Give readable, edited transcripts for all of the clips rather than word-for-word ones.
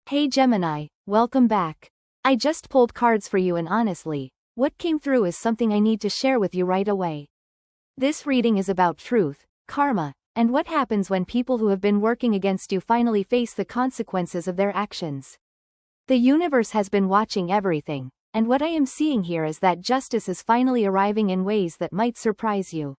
Hey Gemini, welcome back. I just pulled cards for you and honestly, what came through is something I need to share with you right away. This reading is about truth, karma, and what happens when people who have been working against you finally face the consequences of their actions. The universe has been watching everything, and what I am seeing here is that justice is finally arriving in ways that might surprise you.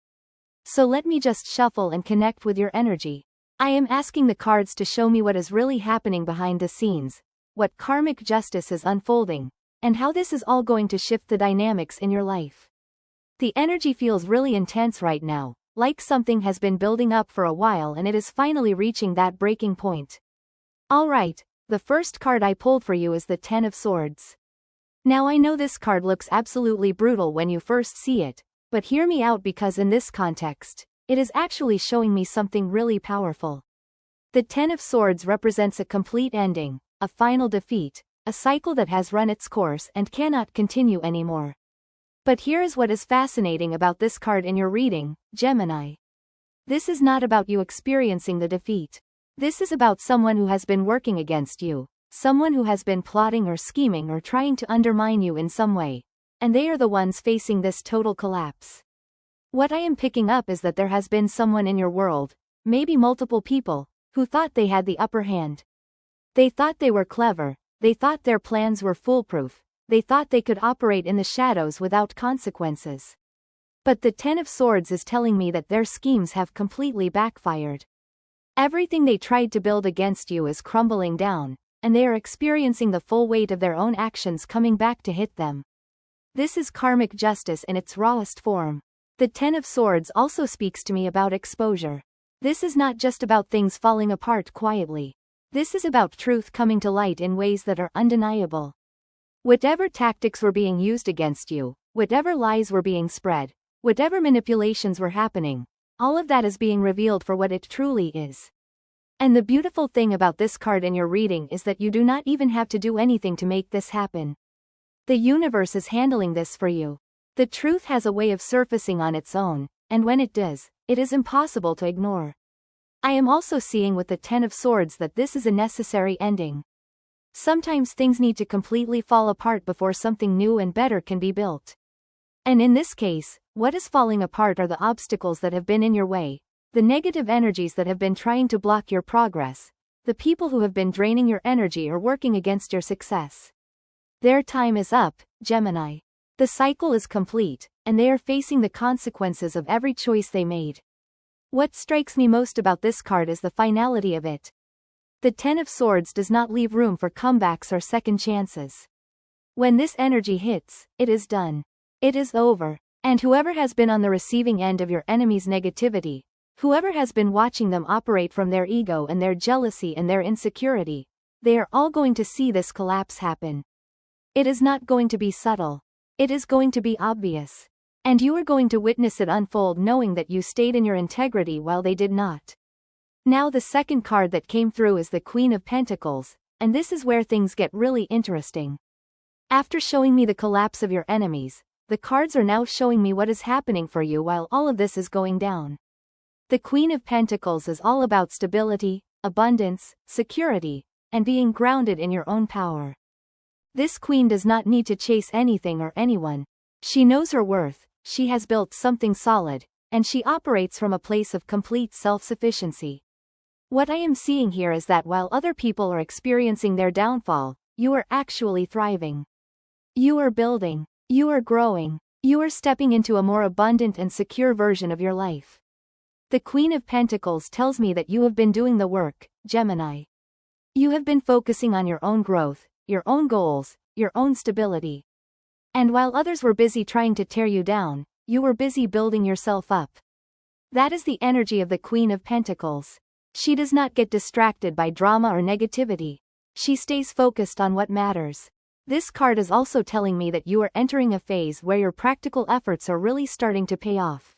So let me just shuffle and connect with your energy. I am asking the cards to show me what is really happening behind the scenes, what karmic justice is unfolding, and how this is all going to shift the dynamics in your life. The energy feels really intense right now, like something has been building up for a while and it is finally reaching that breaking point. Alright, the first card I pulled for you is the Ten of Swords. Now I know this card looks absolutely brutal when you first see it, but hear me out because in this context, it is actually showing me something really powerful. The Ten of Swords represents a complete ending, a final defeat, a cycle that has run its course and cannot continue anymore. But here is what is fascinating about this card in your reading, Gemini. This is not about you experiencing the defeat. This is about someone who has been working against you, someone who has been plotting or scheming or trying to undermine you in some way, and they are the ones facing this total collapse. What I am picking up is that there has been someone in your world, maybe multiple people, who thought they had the upper hand. They thought they were clever, they thought their plans were foolproof, they thought they could operate in the shadows without consequences. But the Ten of Swords is telling me that their schemes have completely backfired. Everything they tried to build against you is crumbling down, and they are experiencing the full weight of their own actions coming back to hit them. This is karmic justice in its rawest form. The Ten of Swords also speaks to me about exposure. This is not just about things falling apart quietly. This is about truth coming to light in ways that are undeniable. Whatever tactics were being used against you, whatever lies were being spread, whatever manipulations were happening, all of that is being revealed for what it truly is. And the beautiful thing about this card in your reading is that you do not even have to do anything to make this happen. The universe is handling this for you. The truth has a way of surfacing on its own, and when it does, it is impossible to ignore. I am also seeing with the Ten of Swords that this is a necessary ending. Sometimes things need to completely fall apart before something new and better can be built. And in this case, what is falling apart are the obstacles that have been in your way, the negative energies that have been trying to block your progress, the people who have been draining your energy or working against your success. Their time is up, Gemini. The cycle is complete, and they are facing the consequences of every choice they made. What strikes me most about this card is the finality of it. The Ten of Swords does not leave room for comebacks or second chances. When this energy hits, it is done. It is over, and whoever has been on the receiving end of your enemy's negativity, whoever has been watching them operate from their ego and their jealousy and their insecurity, they are all going to see this collapse happen. It is not going to be subtle. It is going to be obvious. And you are going to witness it unfold knowing that you stayed in your integrity while they did not. Now the second card that came through is the Queen of Pentacles, and this is where things get really interesting. After showing me the collapse of your enemies, the cards are now showing me what is happening for you while all of this is going down. The Queen of Pentacles is all about stability, abundance, security, and being grounded in your own power. This queen does not need to chase anything or anyone. She knows her worth, she has built something solid, and she operates from a place of complete self-sufficiency. What I am seeing here is that while other people are experiencing their downfall, you are actually thriving. You are building, you are growing, you are stepping into a more abundant and secure version of your life. The Queen of Pentacles tells me that you have been doing the work, Gemini. You have been focusing on your own growth, your own goals, your own stability. And while others were busy trying to tear you down, you were busy building yourself up. That is the energy of the Queen of Pentacles. She does not get distracted by drama or negativity. She stays focused on what matters. This card is also telling me that you are entering a phase where your practical efforts are really starting to pay off.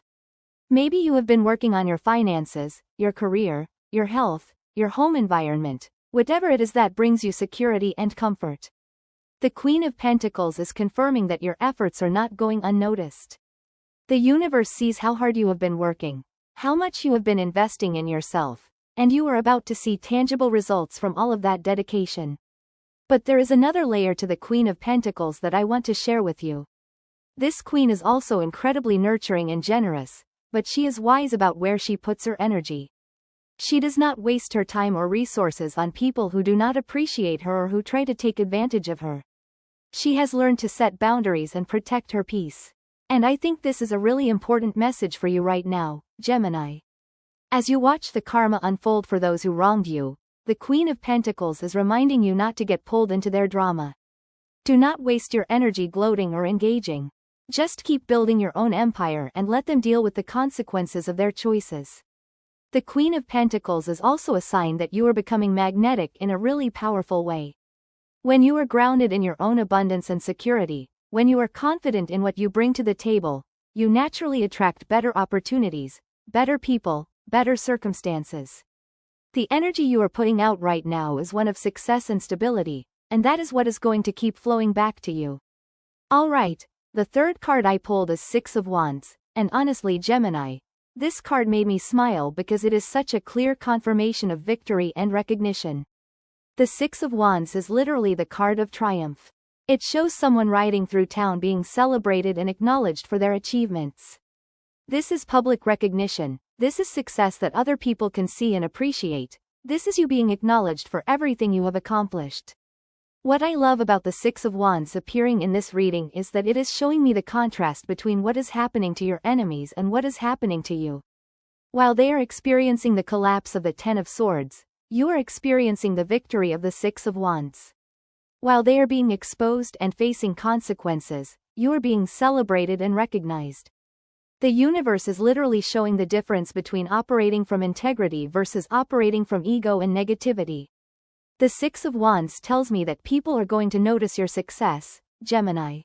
Maybe you have been working on your finances, your career, your health, your home environment, whatever it is that brings you security and comfort. The Queen of Pentacles is confirming that your efforts are not going unnoticed. The universe sees how hard you have been working, how much you have been investing in yourself, and you are about to see tangible results from all of that dedication. But there is another layer to the Queen of Pentacles that I want to share with you. This queen is also incredibly nurturing and generous, but she is wise about where she puts her energy. She does not waste her time or resources on people who do not appreciate her or who try to take advantage of her. She has learned to set boundaries and protect her peace. And I think this is a really important message for you right now, Gemini. As you watch the karma unfold for those who wronged you, the Queen of Pentacles is reminding you not to get pulled into their drama. Do not waste your energy gloating or engaging. Just keep building your own empire and let them deal with the consequences of their choices. The Queen of Pentacles is also a sign that you are becoming magnetic in a really powerful way. When you are grounded in your own abundance and security, when you are confident in what you bring to the table, you naturally attract better opportunities, better people, better circumstances. The energy you are putting out right now is one of success and stability, and that is what is going to keep flowing back to you. Alright, the third card I pulled is Six of Wands, and honestly Gemini, this card made me smile because it is such a clear confirmation of victory and recognition. The Six of Wands is literally the card of triumph. It shows someone riding through town being celebrated and acknowledged for their achievements. This is public recognition, this is success that other people can see and appreciate, this is you being acknowledged for everything you have accomplished. What I love about the Six of Wands appearing in this reading is that it is showing me the contrast between what is happening to your enemies and what is happening to you. While they are experiencing the collapse of the Ten of Swords, you are experiencing the victory of the Six of Wands. While they are being exposed and facing consequences, you are being celebrated and recognized. The universe is literally showing the difference between operating from integrity versus operating from ego and negativity. The Six of Wands tells me that people are going to notice your success, Gemini.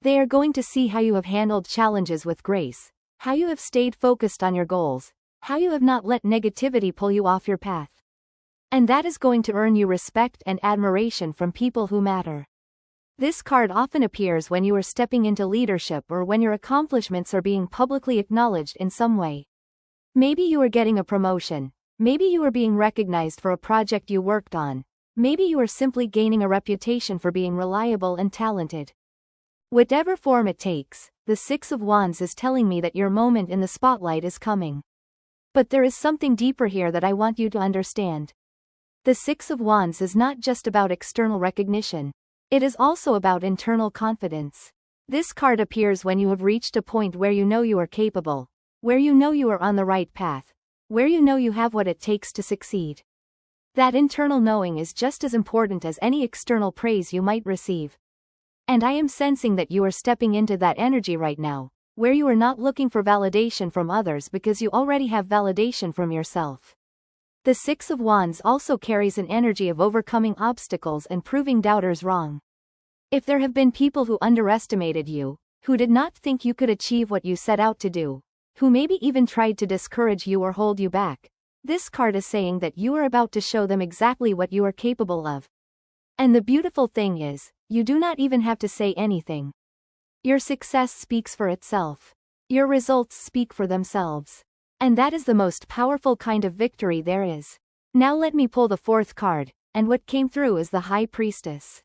They are going to see how you have handled challenges with grace, how you have stayed focused on your goals, how you have not let negativity pull you off your path. And that is going to earn you respect and admiration from people who matter. This card often appears when you are stepping into leadership or when your accomplishments are being publicly acknowledged in some way. Maybe you are getting a promotion, maybe you are being recognized for a project you worked on, maybe you are simply gaining a reputation for being reliable and talented. Whatever form it takes, the Six of Wands is telling me that your moment in the spotlight is coming. But there is something deeper here that I want you to understand. The Six of Wands is not just about external recognition. It is also about internal confidence. This card appears when you have reached a point where you know you are capable, where you know you are on the right path, where you know you have what it takes to succeed. That internal knowing is just as important as any external praise you might receive. And I am sensing that you are stepping into that energy right now, where you are not looking for validation from others because you already have validation from yourself. The Six of Wands also carries an energy of overcoming obstacles and proving doubters wrong. If there have been people who underestimated you, who did not think you could achieve what you set out to do, who maybe even tried to discourage you or hold you back, this card is saying that you are about to show them exactly what you are capable of. And the beautiful thing is, you do not even have to say anything. Your success speaks for itself. Your results speak for themselves. And that is the most powerful kind of victory there is. Now let me pull the fourth card, and what came through is the High Priestess.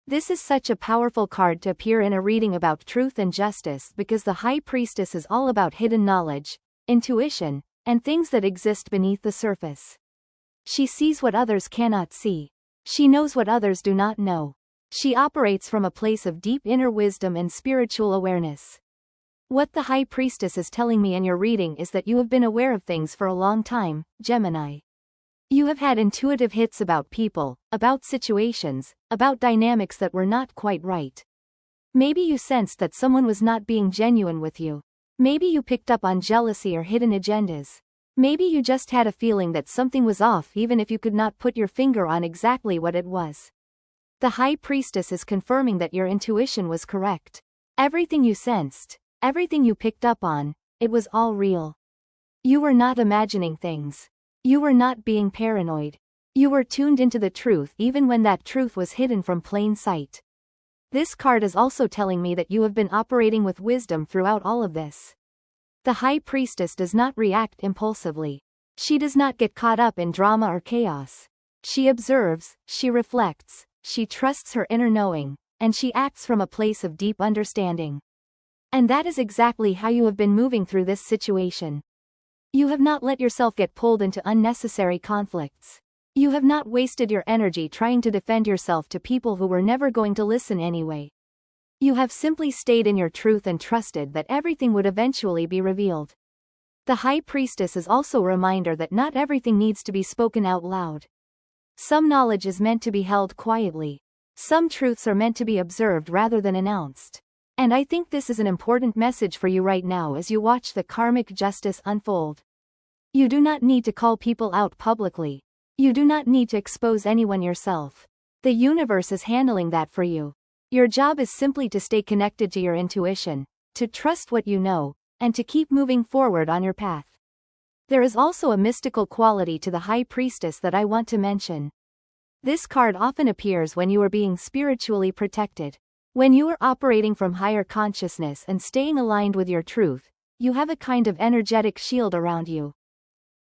This is such a powerful card to appear in a reading about truth and justice because the High Priestess is all about hidden knowledge, intuition, and things that exist beneath the surface. She sees what others cannot see. She knows what others do not know. She operates from a place of deep inner wisdom and spiritual awareness. What the High Priestess is telling me in your reading is that you have been aware of things for a long time, Gemini. You have had intuitive hits about people, about situations, about dynamics that were not quite right. Maybe you sensed that someone was not being genuine with you. Maybe you picked up on jealousy or hidden agendas. Maybe you just had a feeling that something was off even if you could not put your finger on exactly what it was. The High Priestess is confirming that your intuition was correct. Everything you sensed, everything you picked up on, it was all real. You were not imagining things. You were not being paranoid. You were tuned into the truth even when that truth was hidden from plain sight. This card is also telling me that you have been operating with wisdom throughout all of this. The High Priestess does not react impulsively. She does not get caught up in drama or chaos. She observes, she reflects, she trusts her inner knowing, and she acts from a place of deep understanding. And that is exactly how you have been moving through this situation. You have not let yourself get pulled into unnecessary conflicts. You have not wasted your energy trying to defend yourself to people who were never going to listen anyway. You have simply stayed in your truth and trusted that everything would eventually be revealed. The High Priestess is also a reminder that not everything needs to be spoken out loud. Some knowledge is meant to be held quietly. Some truths are meant to be observed rather than announced. And I think this is an important message for you right now as you watch the karmic justice unfold. You do not need to call people out publicly. You do not need to expose anyone yourself. The universe is handling that for you. Your job is simply to stay connected to your intuition, to trust what you know, and to keep moving forward on your path. There is also a mystical quality to the High Priestess that I want to mention. This card often appears when you are being spiritually protected. When you are operating from higher consciousness and staying aligned with your truth, you have a kind of energetic shield around you.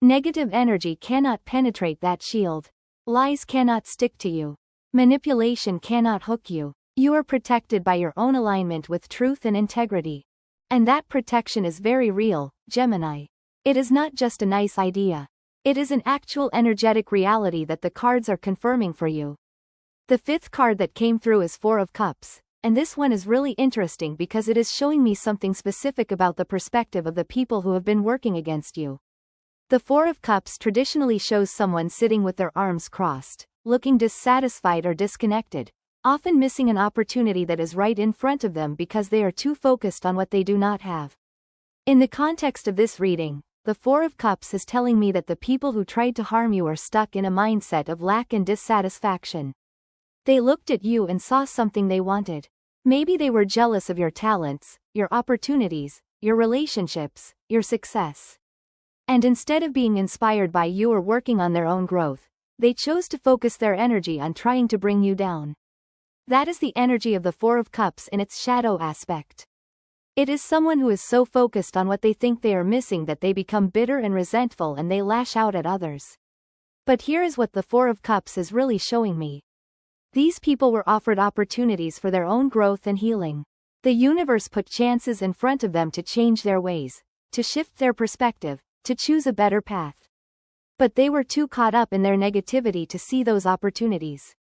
Negative energy cannot penetrate that shield. Lies cannot stick to you. Manipulation cannot hook you. You are protected by your own alignment with truth and integrity. And that protection is very real, Gemini. It is not just a nice idea. It is an actual energetic reality that the cards are confirming for you. The fifth card that came through is Four of Cups. And this one is really interesting because it is showing me something specific about the perspective of the people who have been working against you. The Four of Cups traditionally shows someone sitting with their arms crossed, looking dissatisfied or disconnected, often missing an opportunity that is right in front of them because they are too focused on what they do not have. In the context of this reading, the Four of Cups is telling me that the people who tried to harm you are stuck in a mindset of lack and dissatisfaction. They looked at you and saw something they wanted. Maybe they were jealous of your talents, your opportunities, your relationships, your success. And instead of being inspired by you or working on their own growth, they chose to focus their energy on trying to bring you down. That is the energy of the Four of Cups in its shadow aspect. It is someone who is so focused on what they think they are missing that they become bitter and resentful and they lash out at others. But here is what the Four of Cups is really showing me. These people were offered opportunities for their own growth and healing. The universe put chances in front of them to change their ways, to shift their perspective, to choose a better path. But they were too caught up in their negativity to see those opportunities.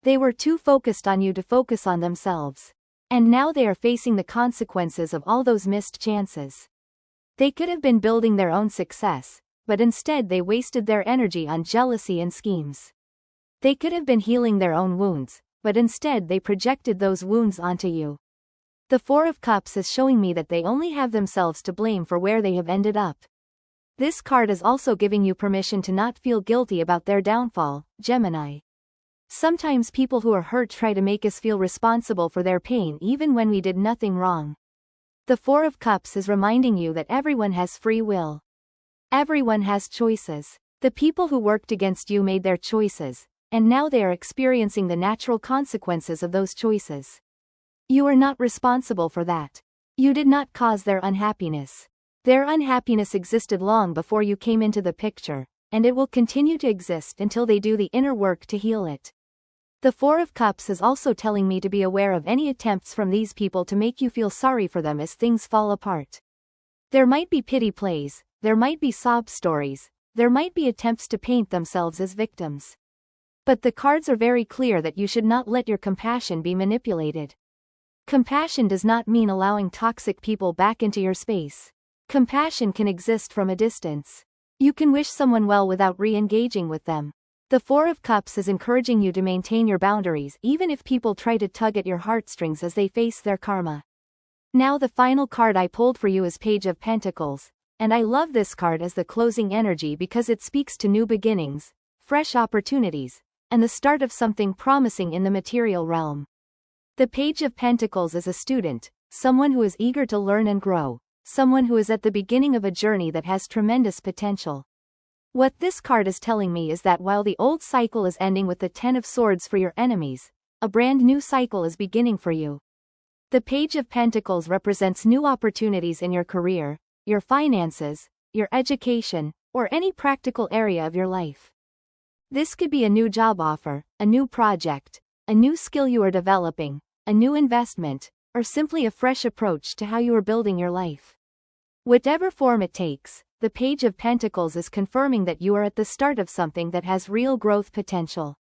They were too focused on you to focus on themselves. And now they are facing the consequences of all those missed chances. They could have been building their own success, but instead they wasted their energy on jealousy and schemes. They could have been healing their own wounds, but instead they projected those wounds onto you. The Four of Cups is showing me that they only have themselves to blame for where they have ended up. This card is also giving you permission to not feel guilty about their downfall, Gemini. Sometimes people who are hurt try to make us feel responsible for their pain even when we did nothing wrong. The Four of Cups is reminding you that everyone has free will. Everyone has choices. The people who worked against you made their choices, and now they are experiencing the natural consequences of those choices. You are not responsible for that. You did not cause their unhappiness. Their unhappiness existed long before you came into the picture, and it will continue to exist until they do the inner work to heal it. The Four of Cups is also telling me to be aware of any attempts from these people to make you feel sorry for them as things fall apart. There might be pity plays, there might be sob stories, there might be attempts to paint themselves as victims. But the cards are very clear that you should not let your compassion be manipulated. Compassion does not mean allowing toxic people back into your space. Compassion can exist from a distance. You can wish someone well without re-engaging with them. The Four of Cups is encouraging you to maintain your boundaries even if people try to tug at your heartstrings as they face their karma. Now the final card I pulled for you is Page of Pentacles, and I love this card as the closing energy because it speaks to new beginnings, fresh opportunities, and the start of something promising in the material realm. The Page of Pentacles is a student, someone who is eager to learn and grow, someone who is at the beginning of a journey that has tremendous potential. What this card is telling me is that while the old cycle is ending with the Ten of Swords for your enemies, a brand new cycle is beginning for you. The Page of Pentacles represents new opportunities in your career, your finances, your education, or any practical area of your life. This could be a new job offer, a new project, a new skill you are developing, a new investment, or simply a fresh approach to how you are building your life. Whatever form it takes, the Page of Pentacles is confirming that you are at the start of something that has real growth potential.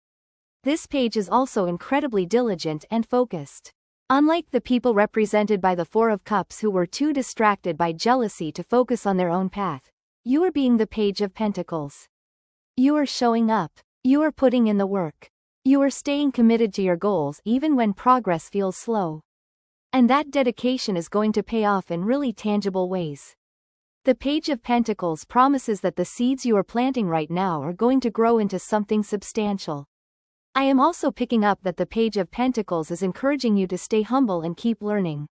This page is also incredibly diligent and focused. Unlike the people represented by the Four of Cups who were too distracted by jealousy to focus on their own path, you are being the Page of Pentacles. You are showing up. You are putting in the work. You are staying committed to your goals even when progress feels slow. And that dedication is going to pay off in really tangible ways. The Page of Pentacles promises that the seeds you are planting right now are going to grow into something substantial. I am also picking up that the Page of Pentacles is encouraging you to stay humble and keep learning.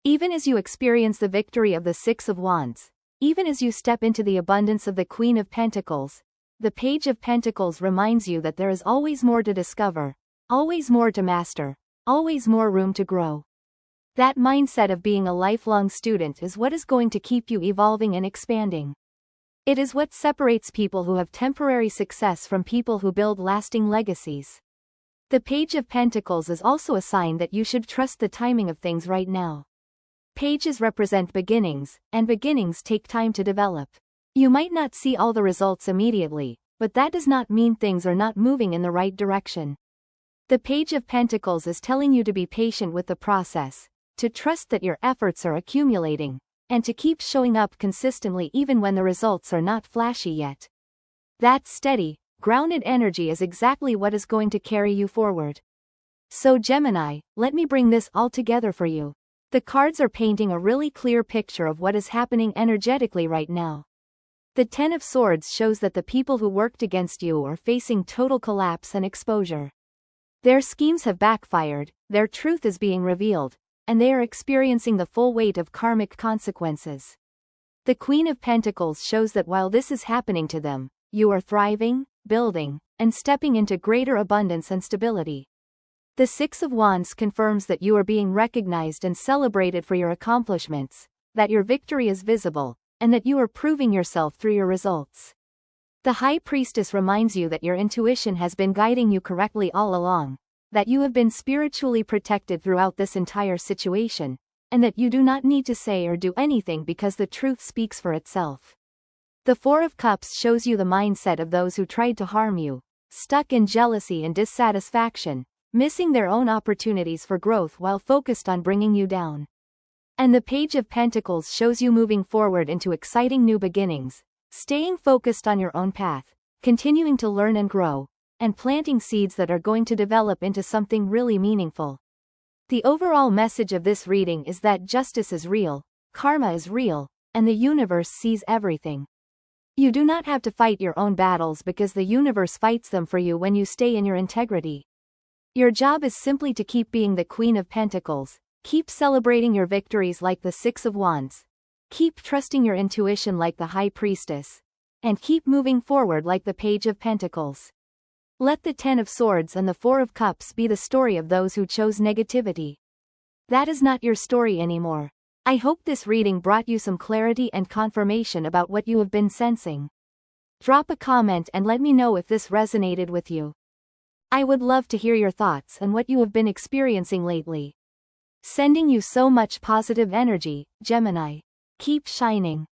Even as you experience the victory of the Six of Wands, even as you step into the abundance of the Queen of Pentacles, the Page of Pentacles reminds you that there is always more to discover, always more to master, always more room to grow. That mindset of being a lifelong student is what is going to keep you evolving and expanding. It is what separates people who have temporary success from people who build lasting legacies. The Page of Pentacles is also a sign that you should trust the timing of things right now. Pages represent beginnings, and beginnings take time to develop. You might not see all the results immediately, but that does not mean things are not moving in the right direction. The Page of Pentacles is telling you to be patient with the process, to trust that your efforts are accumulating, and to keep showing up consistently even when the results are not flashy yet. That steady, grounded energy is exactly what is going to carry you forward. So Gemini, let me bring this all together for you. The cards are painting a really clear picture of what is happening energetically right now. The Ten of Swords shows that the people who worked against you are facing total collapse and exposure. Their schemes have backfired, their truth is being revealed, and they are experiencing the full weight of karmic consequences. The Queen of Pentacles shows that while this is happening to them, you are thriving, building, and stepping into greater abundance and stability. The Six of Wands confirms that you are being recognized and celebrated for your accomplishments, that your victory is visible, and that you are proving yourself through your results. The High Priestess reminds you that your intuition has been guiding you correctly all along, that you have been spiritually protected throughout this entire situation, and that you do not need to say or do anything because the truth speaks for itself. The Four of Cups shows you the mindset of those who tried to harm you, stuck in jealousy and dissatisfaction, missing their own opportunities for growth while focused on bringing you down. And the Page of Pentacles shows you moving forward into exciting new beginnings, staying focused on your own path, continuing to learn and grow, and planting seeds that are going to develop into something really meaningful. The overall message of this reading is that justice is real, karma is real, and the universe sees everything. You do not have to fight your own battles because the universe fights them for you when you stay in your integrity. Your job is simply to keep being the Queen of Pentacles, keep celebrating your victories like the Six of Wands, keep trusting your intuition like the High Priestess, and keep moving forward like the Page of Pentacles. Let the Ten of Swords and the Four of Cups be the story of those who chose negativity. That is not your story anymore. I hope this reading brought you some clarity and confirmation about what you have been sensing. Drop a comment and let me know if this resonated with you. I would love to hear your thoughts and what you have been experiencing lately. Sending you so much positive energy, Gemini. Keep shining.